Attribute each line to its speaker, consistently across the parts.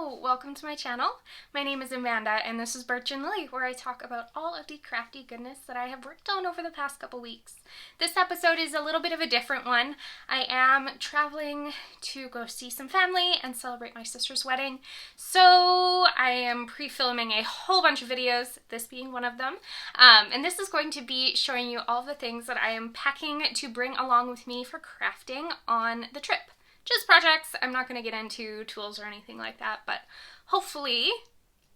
Speaker 1: Hello, welcome to my channel. My name is Amanda and this is Birch and Lily, where I talk about all of the crafty goodness that I have worked on over the past couple weeks. This episode is a little bit of a different one. I am traveling to go see some family and celebrate my sister's wedding, so I am pre-filming a whole bunch of videos, this being one of them, and this is going to be showing you all the things that I am packing to bring along with me for crafting on the trip. Just projects. I'm not going to get into tools or anything like that, but hopefully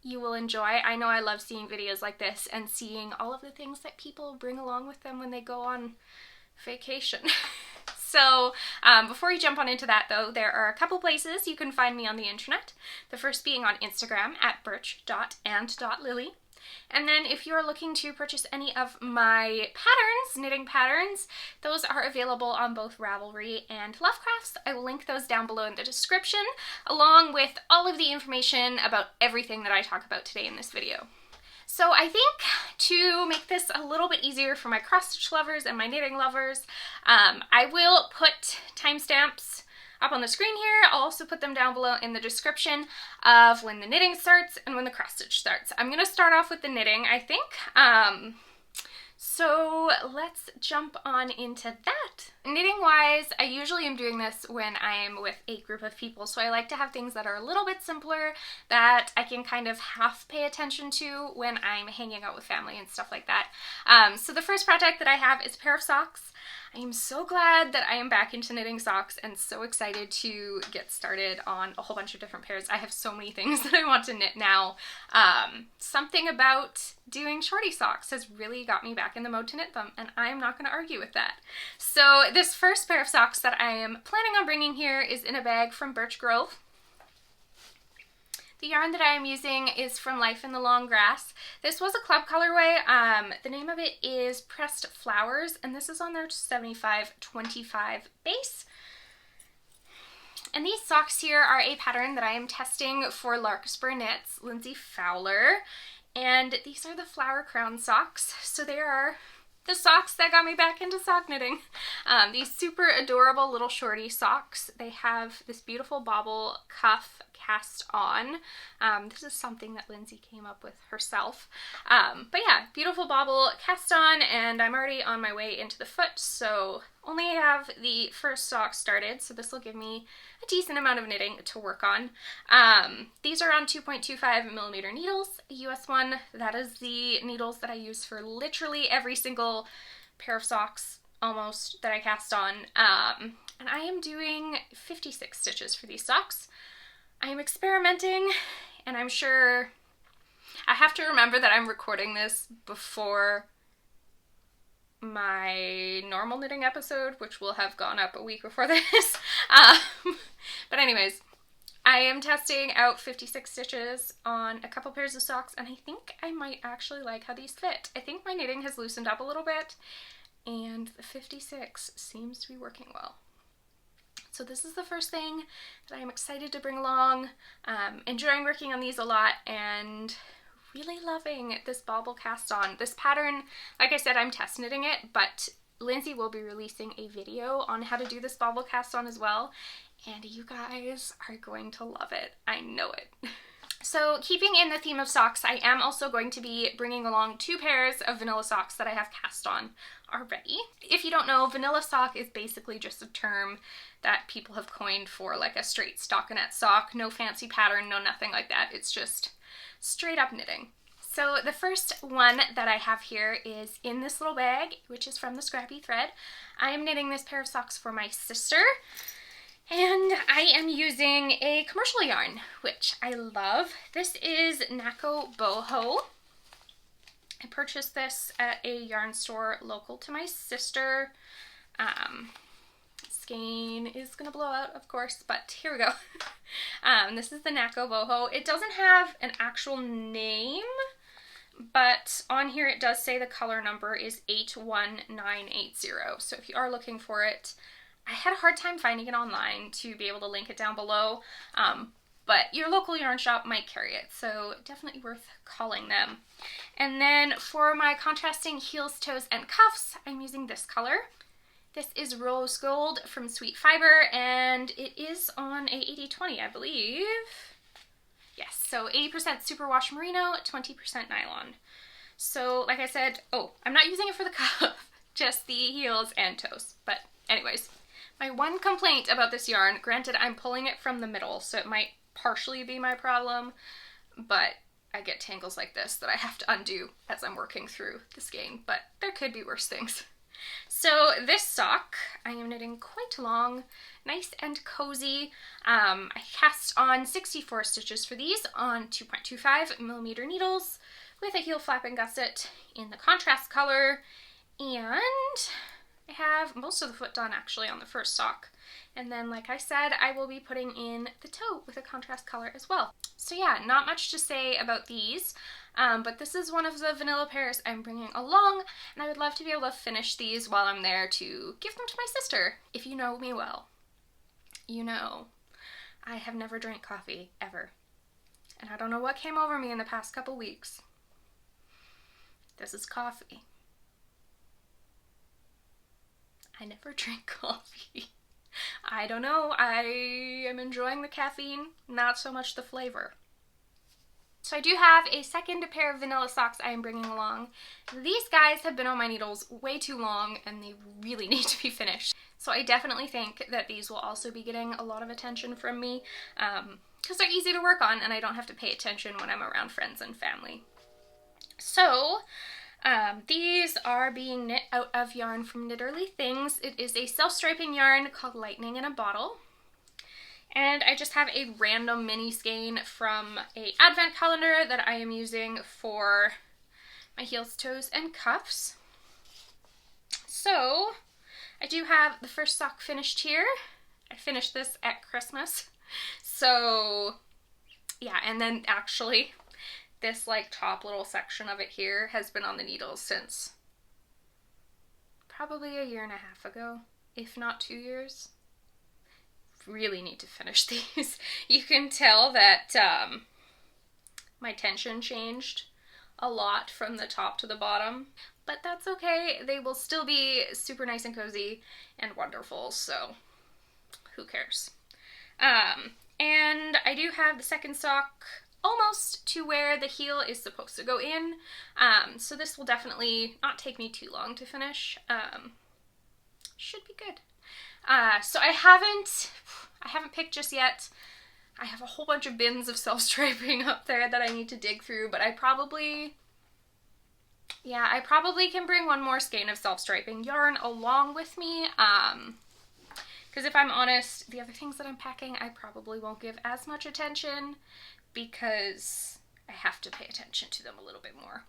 Speaker 1: you will enjoy. I know I love seeing videos like this and seeing all of the things that people bring along with them when they go on vacation. So before you jump on into that though, there are a couple places you can find me on the internet. The first being on Instagram at birch.and.lily. And then if you're looking to purchase any of my patterns, knitting patterns, those are available on both Ravelry and Lovecrafts. I will link those down below in the description, along with all of the information about everything that I talk about today in this video. So I think to make this a little bit easier for my cross-stitch lovers and my knitting lovers, I will put timestamps up on the screen here. I'll also put them down below in the description of when the knitting starts and when the cross stitch starts. I'm going to start off with the knitting, I think. So let's jump on into that. Knitting wise, I usually am doing this when I'm with a group of people, so I like to have things that are a little bit simpler that I can kind of half pay attention to when I'm hanging out with family and stuff like that. So the first project that I have is a pair of socks. I am so glad that I am back into knitting socks and so excited to get started on a whole bunch of different pairs. I have so many things that I want to knit now. Something about doing shorty socks has really got me back in the mode to knit them, and I'm not going to argue with that. So this first pair of socks that I am planning on bringing here is in a bag from Birch Grove. The yarn that I am using is from Life in the Long Grass. This was a club colorway. The name of it is Pressed Flowers, and this is on their 75/25 base. And these socks here are a pattern that I am testing for Larkspur Knits, Lindsey Fowler, and these are the flower crown socks. So they are the socks that got me back into sock knitting. These super adorable little shorty socks. They have this beautiful bobble cuff cast on. This is something that Lindsey came up with herself. But yeah, beautiful bobble cast on, and I'm already on my way into the foot, so only have the first sock started, so this will give me a decent amount of knitting to work on. These are on 2.25mm needles, a US one. That is the needles that I use for literally every single pair of socks almost that I cast on. And I am doing 56 stitches for these socks. I am experimenting, and I'm sure I have to remember that I'm recording this before my normal knitting episode, which will have gone up a week before this. But anyways, I am testing out 56 stitches on a couple pairs of socks, and I think I might actually like how these fit. I think my knitting has loosened up a little bit, and the 56 seems to be working well. So this is the first thing that I'm excited to bring along. Enjoying working on these a lot and really loving this bobble cast on. This pattern, like I said, I'm test knitting it, but Lindsey will be releasing a video on how to do this bobble cast on as well, and you guys are going to love it. I know it. So keeping in the theme of socks, I am also going to be bringing along 2 pairs of vanilla socks that I have cast on already. If you don't know, vanilla sock is basically just a term that people have coined for like a straight stockinette sock. No fancy pattern, no nothing like that. It's just straight up knitting. So the first one that I have here is in this little bag, which is from the Scrappy Thread. I am knitting this pair of socks for my sister. And I am using a commercial yarn, which I love. This is Nako Boho. I purchased this at a yarn store local to my sister. Skein is going to blow out, of course, but here we go. This is the Nako Boho. It doesn't have an actual name, but on here it does say the color number is 81980. So if you are looking for it, I had a hard time finding it online to be able to link it down below, but your local yarn shop might carry it, so definitely worth calling them. And then for my contrasting heels, toes, and cuffs, I'm using this color. This is Rose Gold from Sweet Fiber, and it is on a 80/20, I believe. So 80% superwash merino, 20% nylon. So like I said, oh, I'm not using it for the cuff, just the heels and toes. But anyways, my one complaint about this yarn, granted I'm pulling it from the middle, so it might partially be my problem, but I get tangles like this that I have to undo as I'm working through the skein, but there could be worse things. So this sock, I am knitting quite long, nice and cozy. I cast on 64 stitches for these on 2.25mm needles with a heel flap and gusset in the contrast color, and I have most of the foot done actually on the first sock. And then, like I said, I will be putting in the toe with a contrast color as well. So yeah, not much to say about these, but this is one of the vanilla pairs I'm bringing along, and I would love to be able to finish these while I'm there to give them to my sister. If you know me well, you know I have never drank coffee, ever. And I don't know what came over me in the past couple weeks. This is coffee. I never drink coffee. I don't know, I am enjoying the caffeine, not so much the flavor. So I do have a second pair of vanilla socks I am bringing along. These guys have been on my needles way too long and they really need to be finished. So I definitely think that these will also be getting a lot of attention from me because they're easy to work on and I don't have to pay attention when I'm around friends and family. So these are being knit out of yarn from Knitterly Things. It is a self-striping yarn called Lightning in a Bottle. And I just have a random mini skein from a advent calendar that I am using for my heels, toes, and cuffs. So I do have the first sock finished here. I finished this at Christmas. So yeah, and then actually this like top little section of it here has been on the needles since probably a year and a half ago, if not 2 years. Really need to finish these. You can tell that my tension changed a lot from the top to the bottom, but that's okay. They will still be super nice and cozy and wonderful, so who cares? And I do have the second sock almost to where the heel is supposed to go in, so this will definitely not take me too long to finish. Should be good. So I haven't picked just yet. I have a whole bunch of bins of self-striping up there that I need to dig through, but I probably can bring one more skein of self-striping yarn along with me, because if I'm honest, the other things that I'm packing I probably won't give as much attention because I have to pay attention to them a little bit more.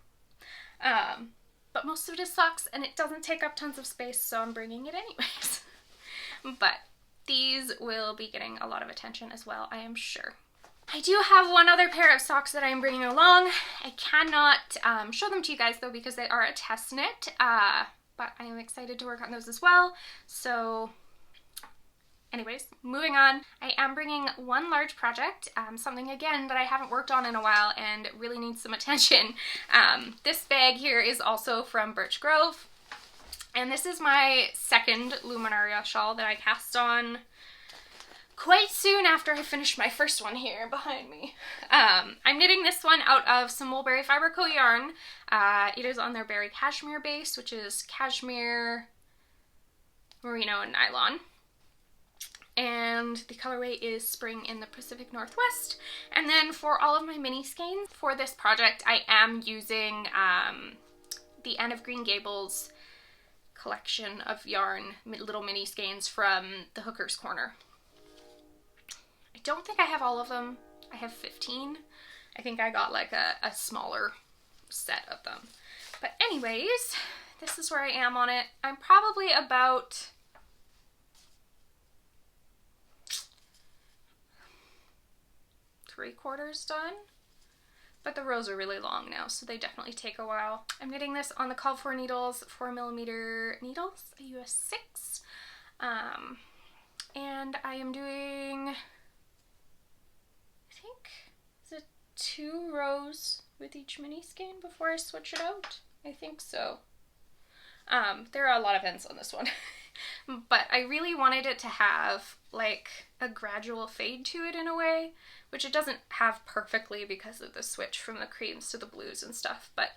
Speaker 1: But most of it is socks and it doesn't take up tons of space, so I'm bringing it anyways. But these will be getting a lot of attention as well, I am sure. I do have one other pair of socks that I'm bringing along. I cannot show them to you guys though because they are a test knit, but I am excited to work on those as well. So anyways, moving on. I am bringing one large project, something again that I haven't worked on in a while and really needs some attention. This bag here is also from Birch Grove. And this is my second Luminaria shawl that I cast on quite soon after I finished my first one here behind me. I'm knitting this one out of some Woolberry Fiber Co yarn. It is on their berry cashmere base, which is cashmere, merino, and nylon. And the colorway is Spring in the Pacific Northwest. And then for all of my mini skeins for this project, I am using the Anne of Green Gables collection of yarn, little mini skeins from the Hooker's Corner. I don't think I have all of them. I have 15. I think I got like a smaller set of them. But anyways, this is where I am on it. I'm probably about three-quarters done. But the rows are really long now, so they definitely take a while. I'm knitting this on the called for needles, 4mm needles, a US 6. And I am doing, I think, is it 2 rows with each mini skein before I switch it out? I think so. There are a lot of ends on this one. but I really wanted it to have like a gradual fade to it in a way, which it doesn't have perfectly because of the switch from the creams to the blues and stuff, but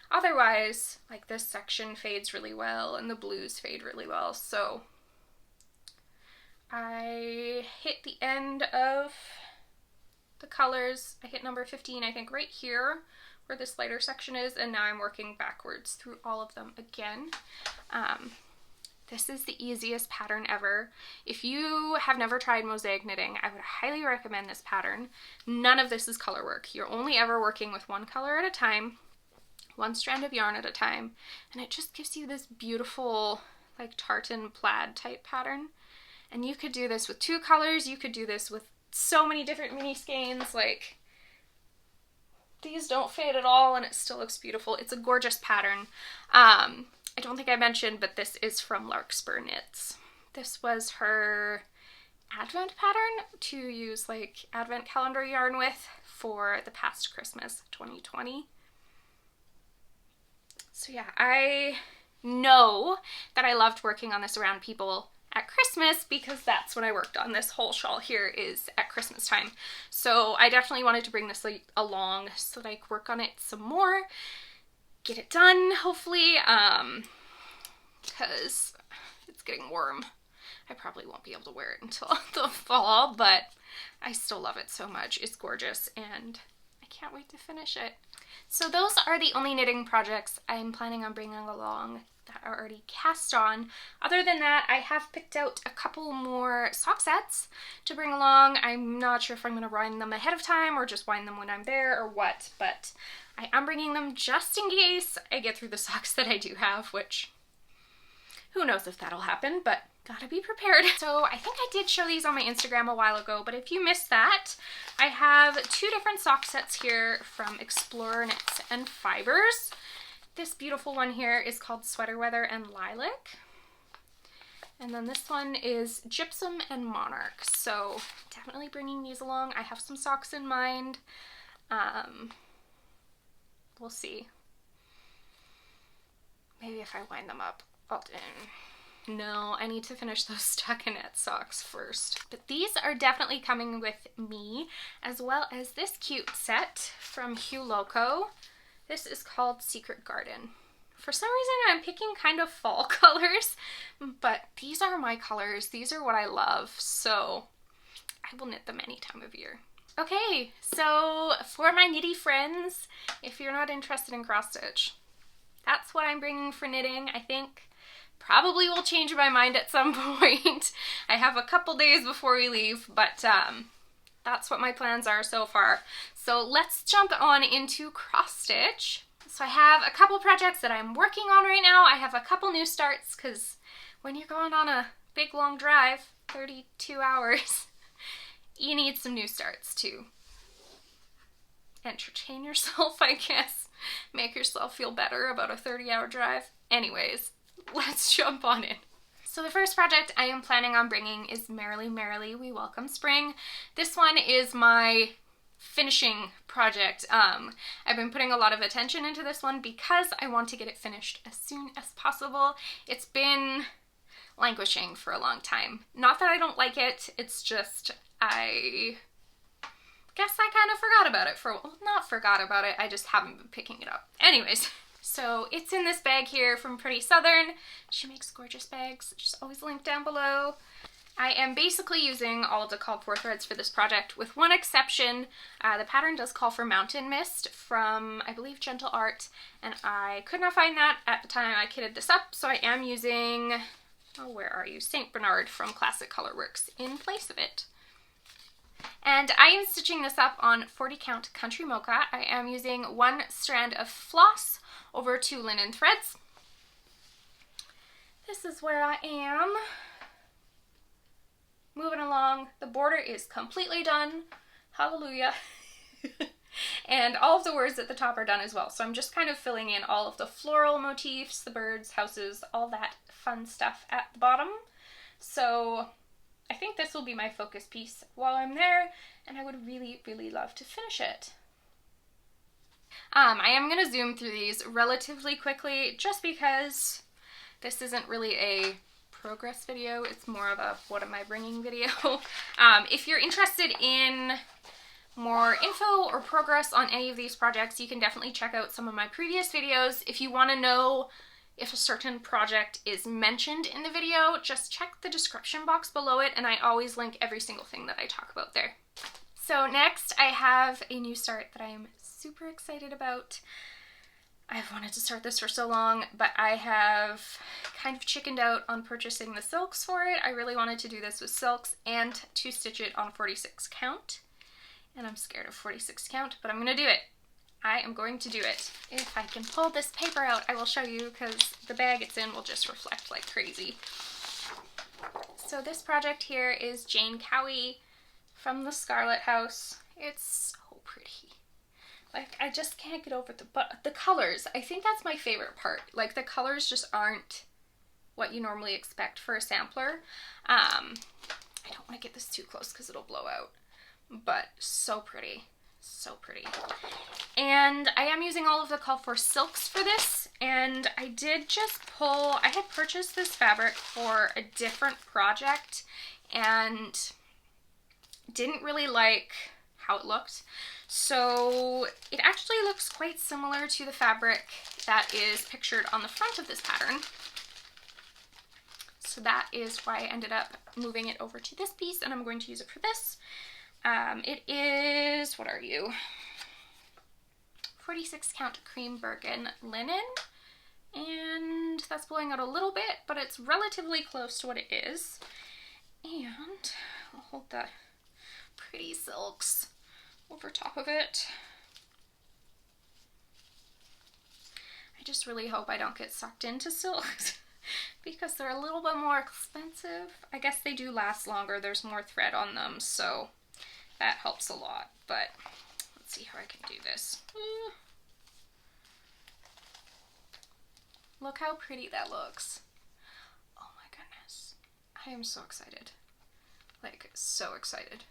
Speaker 1: otherwise, like this section fades really well and the blues fade really well. So I hit the end of the colors. I hit number 15, I think, right here where this lighter section is, and now I'm working backwards through all of them again. This is the easiest pattern ever. If you have never tried mosaic knitting, I would highly recommend this pattern. None of this is color work. You're only ever working with one color at a time, one strand of yarn at a time, and it just gives you this beautiful like tartan plaid type pattern. And you could do this with 2 colors, you could do this with so many different mini skeins, like these don't fade at all and it still looks beautiful. It's a gorgeous pattern. I don't think I mentioned, but this is from Larkspur Knits. This was her Advent pattern to use like Advent calendar yarn with for the past Christmas 2020. So yeah, I know that I loved working on this around people at Christmas because that's when I worked on this whole shawl here, is at Christmas time. So I definitely wanted to bring this like along so that I could work on it some more, get it done hopefully, because it's getting warm. I probably won't be able to wear it until the fall, but I still love it so much. It's gorgeous and I can't wait to finish it. So those are the only knitting projects I'm planning on bringing along that are already cast on. Other than that, I have picked out a couple more sock sets to bring along. I'm not sure if I'm going to wind them ahead of time or just wind them when I'm there or what, but I am bringing them just in case I get through the socks that I do have, which who knows if that'll happen, but gotta be prepared. So I think I did show these on my Instagram a while ago, but if you missed that, I have 2 different sock sets here from Explorer Knits and Fibers. This beautiful one here is called Sweater Weather and Lilac. And then this one is Gypsum and Monarch. So definitely bringing these along. I have some socks in mind. We'll see. Maybe if I wind them up, I'll do. No, I need to finish those stockinette socks first. But these are definitely coming with me, as well as this cute set from Hue Loco. This is called Secret Garden. For some reason I'm picking kind of fall colors, but these are my colors. These are what I love, so I will knit them any time of year. Okay, so for my knitty friends, if you're not interested in cross stitch, that's what I'm bringing for knitting. I think probably will change my mind at some point. I have a couple days before we leave, but that's what my plans are so far. So let's jump on into cross stitch. So I have a couple projects that I'm working on right now. I have a couple new starts because when you're going on a big long drive, 32 hours, you need some new starts to entertain yourself, I guess. Make yourself feel better about a 30-hour drive. Anyways, let's jump on in. So the first project I am planning on bringing is Merrily Merrily We Welcome Spring. This one is my finishing project. I've been putting a lot of attention into this one because I want to get it finished as soon as possible. It's been languishing for a long time. Not that I don't like it, it's just I guess I kind of forgot about it well, not forgot about it, I just haven't been picking it up. Anyways, so it's in this bag here from Pretty Southern. She makes gorgeous bags, which is always linked down below. I am basically using all of the called for threads for this project with one exception. The pattern does call for Mountain Mist from, I believe, Gentle Art, and I could not find that at the time I kitted this up, so I am using, oh, where are you? St. Bernard from Classic Colorworks in place of it. And I am stitching this up on 40 count Country Mocha. I am using 1 strand of floss over 2 linen threads. This is where I am. Moving along. The border is completely done. Hallelujah. And all of the words at the top are done as well. So I'm just kind of filling in all of the floral motifs, the birds, houses, all that fun stuff at the bottom. So I think this will be my focus piece while I'm there, and I would really, really love to finish it. I am going to zoom through these relatively quickly just because this isn't really a progress video. It's more of a what am I bringing video. If you're interested in more info or progress on any of these projects, you can definitely check out some of my previous videos. If you want to know if a certain project is mentioned in the video, just check the description box below it, and I always link every single thing that I talk about there. So next, I have a new start that I am super excited about. I've wanted to start this for so long, but I have kind of chickened out on purchasing the silks for it. I really wanted to do this with silks and to stitch it on 46 count. And I'm scared of 46 count, but I'm gonna do it. I am going to do it. If I can pull this paper out, I will show you, because the bag it's in will just reflect like crazy. So this project here is Jane Cowie from the Scarlet House. It's so pretty. Like, I just can't get over the colors. I think that's my favorite part. Like, the colors just aren't what you normally expect for a sampler. I don't want to get this too close because it'll blow out. But so pretty. So pretty. And I am using all of the call for silks for this. And I did just pull... I had purchased this fabric for a different project and didn't really like how it looked. So it actually looks quite similar to the fabric that is pictured on the front of this pattern. So that is why I ended up moving it over to this piece, and I'm going to use it for this. It is, what are you? 46 count cream Birkin linen, and that's blowing out a little bit, but it's relatively close to what it is. And I'll hold the pretty silks over top of it. I just really hope I don't get sucked into silks because they're a little bit more expensive. I guess they do last longer. There's more thread on them, so that helps a lot. But let's see how I can do this. Look how pretty that looks. Oh my goodness. I am so excited. Like, so excited.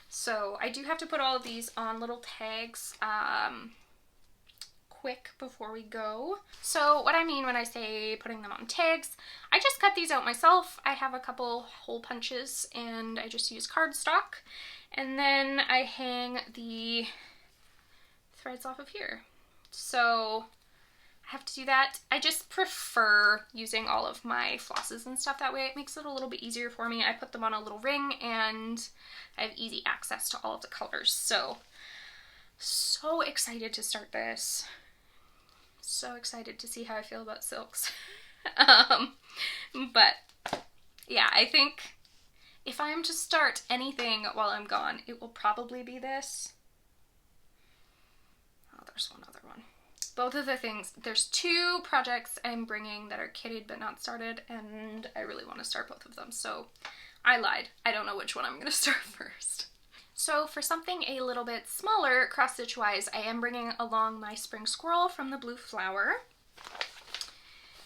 Speaker 1: So I do have to put all of these on little tags quick before we go. So what I mean when I say putting them on tags, I just cut these out myself. I have a couple hole punches and I just use cardstock, and then I hang the threads off of here. So I have to do that. I just prefer using all of my flosses and stuff that way. It makes it a little bit easier for me. I put them on a little ring and I have easy access to all of the colors. So excited to start this. So excited to see how I feel about silks. But yeah, I think if I am to start anything while I'm gone, it will probably be this. Oh, there's one other one. Both of the things, there's two projects I'm bringing that are kitted but not started, and I really want to start both of them, so I lied. I don't know which one I'm going to start first. So for something a little bit smaller cross-stitch wise, I am bringing along my Spring Squirrel from the Blue Flower.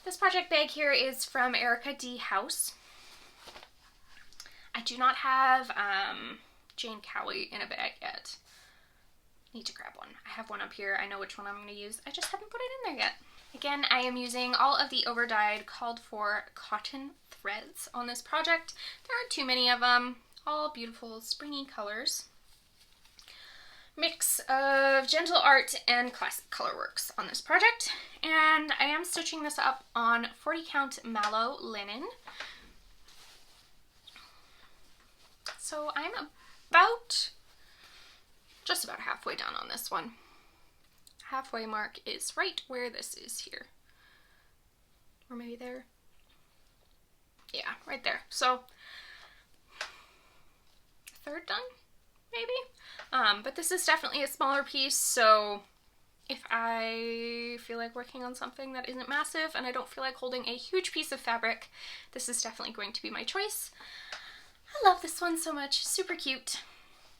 Speaker 1: This project bag here is from Erica D. House. I do not have Jane Cowie in a bag yet. Need to grab one. I have one up here. I know which one I'm going to use. I just haven't put it in there yet. Again, I am using all of the overdyed called for cotton threads on this project. There aren't too many of them. All beautiful springy colors. Mix of gentle art and classic colorworks on this project. And I am stitching this up on 40 count mallow linen. So I'm just about halfway done on this one. Halfway mark is right where this is here. Or maybe there. Yeah, right there. So, third done, maybe? But this is definitely a smaller piece, so if I feel like working on something that isn't massive and I don't feel like holding a huge piece of fabric, this is definitely going to be my choice. I love this one so much. Super cute.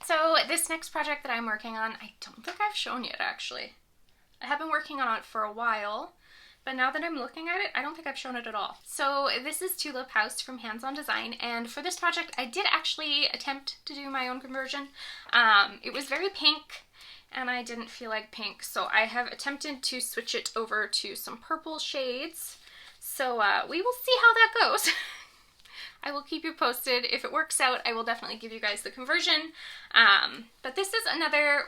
Speaker 1: So this next project that I'm working on, I don't think I've shown yet, actually. I have been working on it for a while, but now that I'm looking at it, I don't think I've shown it at all. So this is Tulip House from Hands On Design, and for this project, I did actually attempt to do my own conversion. It was very pink, and I didn't feel like pink, so I have attempted to switch it over to some purple shades. So we will see how that goes. I will keep you posted. If it works out, I will definitely give you guys the conversion. But this is another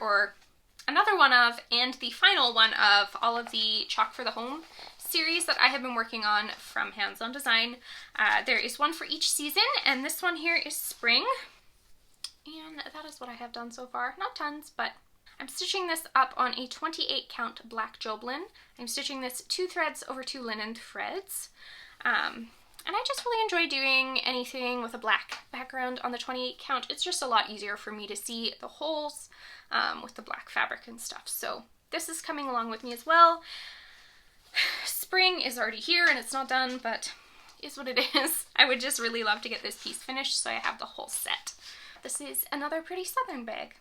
Speaker 1: one of, and the final one of, all of the Chalk for the Home series that I have been working on from Hands On Design. There is one for each season, and this one here is spring. And that is what I have done so far. Not tons, but I'm stitching this up on a 28 count black joblin. I'm stitching this 2 threads over 2 linen threads. And I just really enjoy doing anything with a black background on the 28 count. It's just a lot easier for me to see the holes with the black fabric and stuff. So this is coming along with me as well. Spring is already here and it's not done, but it is what it is. I would just really love to get this piece finished so I have the whole set. This is another pretty southern bag.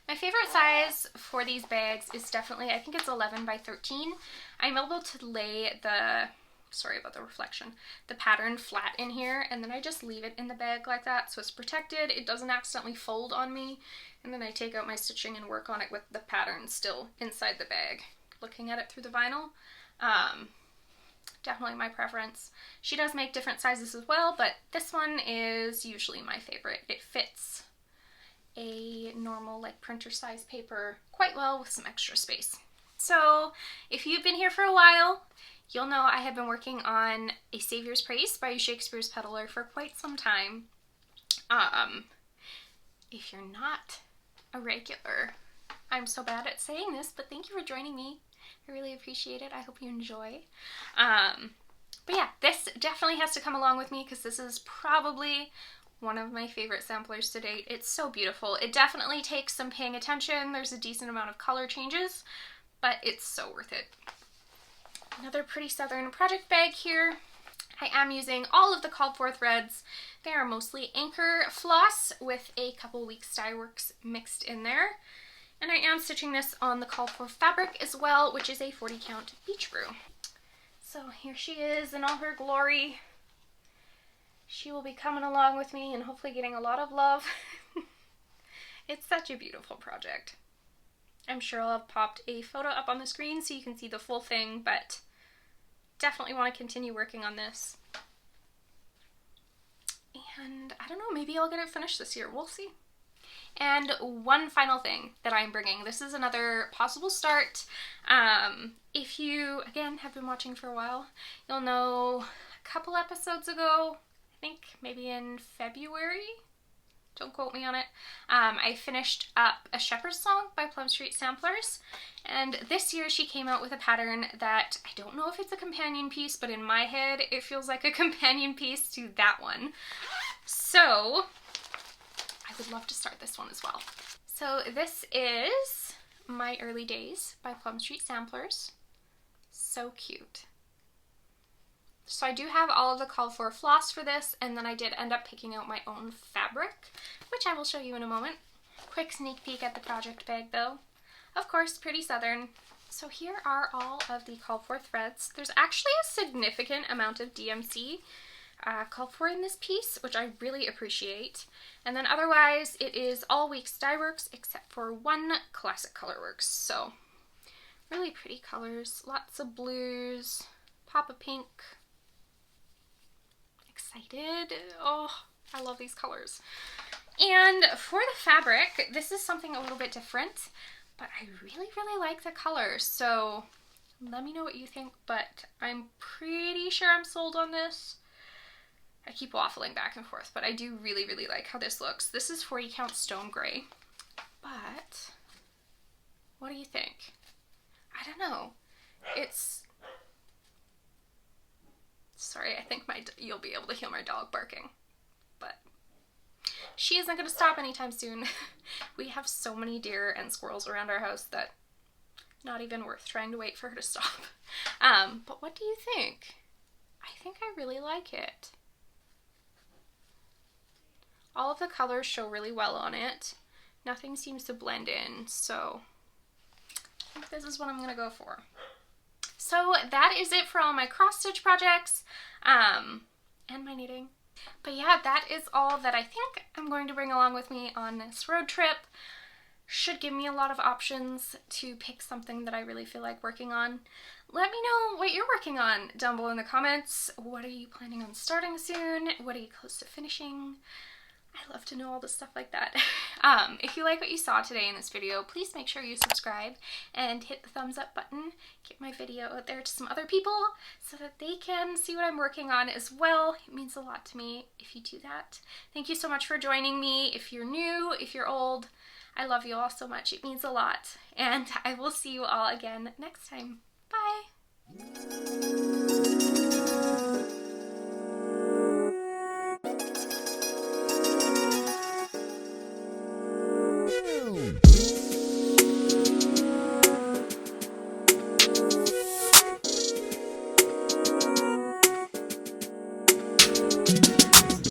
Speaker 1: My favorite size for these bags is definitely, I think it's 11 by 13. I'm able to lay the, sorry about the reflection, the pattern flat in here, and then I just leave it in the bag like that so it's protected. It doesn't accidentally fold on me, and then I take out my stitching and work on it with the pattern still inside the bag. Looking at it through the vinyl, definitely my preference. She does make different sizes as well, but this one is usually my favorite. It fits a normal like printer size paper quite well with some extra space. So if you've been here for a while, you'll know I have been working on A Saviour's Praise by Shakespeare's Peddler for quite some time. If you're not a regular, I'm so bad at saying this, but thank you for joining me. I really appreciate it. I hope you enjoy. But yeah, this definitely has to come along with me because this is probably one of my favorite samplers to date. It's so beautiful. It definitely takes some paying attention. There's a decent amount of color changes, but it's so worth it. Another pretty southern project bag here. I am using all of the called for threads. They are mostly anchor floss with a couple weeks dye works mixed in there. And I am stitching this on the called for fabric as well, which is a 40 count Beach Brew. So here she is in all her glory. She will be coming along with me and hopefully getting a lot of love. It's such a beautiful project. I'm sure I'll have popped a photo up on the screen so you can see the full thing, but definitely want to continue working on this. And I don't know, maybe I'll get it finished this year. We'll see. And one final thing that I'm bringing. This is another possible start. If you, again, have been watching for a while, you'll know a couple episodes ago, I think maybe in February, don't quote me on it, I finished up A Shepherd's Song by Plum Street Samplers, and this year she came out with a pattern that I don't know if it's a companion piece, but in my head it feels like a companion piece to that one. So I would love to start this one as well. So this is My Early Days by Plum Street Samplers. So cute. So I do have all of the called for floss for this, and then I did end up picking out my own fabric, which I will show you in a moment. Quick sneak peek at the project bag though. Of course, pretty southern. So here are all of the called for threads. There's actually a significant amount of DMC called for in this piece, which I really appreciate. And then otherwise, it is all weeks dye works except for one classic colorworks. So really pretty colors, lots of blues, pop of pink. Excited. Oh, I love these colors. And for the fabric, this is something a little bit different, but I really, really like the colors. So let me know what you think, but I'm pretty sure I'm sold on this. I keep waffling back and forth, but I do really, really like how this looks. This is 40 count stone gray, but what do you think? I don't know. It's, sorry, I think you'll be able to hear my dog barking, but she isn't going to stop anytime soon. We have so many deer and squirrels around our house that not even worth trying to wait for her to stop. But what do you think? I think I really like it. All of the colors show really well on it. Nothing seems to blend in, so I think this is what I'm going to go for. So that is it for all my cross stitch projects and my knitting. But yeah, that is all that I think I'm going to bring along with me on this road trip. should give me a lot of options to pick something that I really feel like working on. Let me know what you're working on down below in the comments. What are you planning on starting soon? What are you close to finishing? I love to know all this stuff like that. If you like what you saw today in this video, please make sure you subscribe and hit the thumbs up button. Get my video out there to some other people so that they can see what I'm working on as well. It means a lot to me if you do that. Thank you so much for joining me. If you're new, if you're old, I love you all so much. It means a lot. And I will see you all again next time. Bye!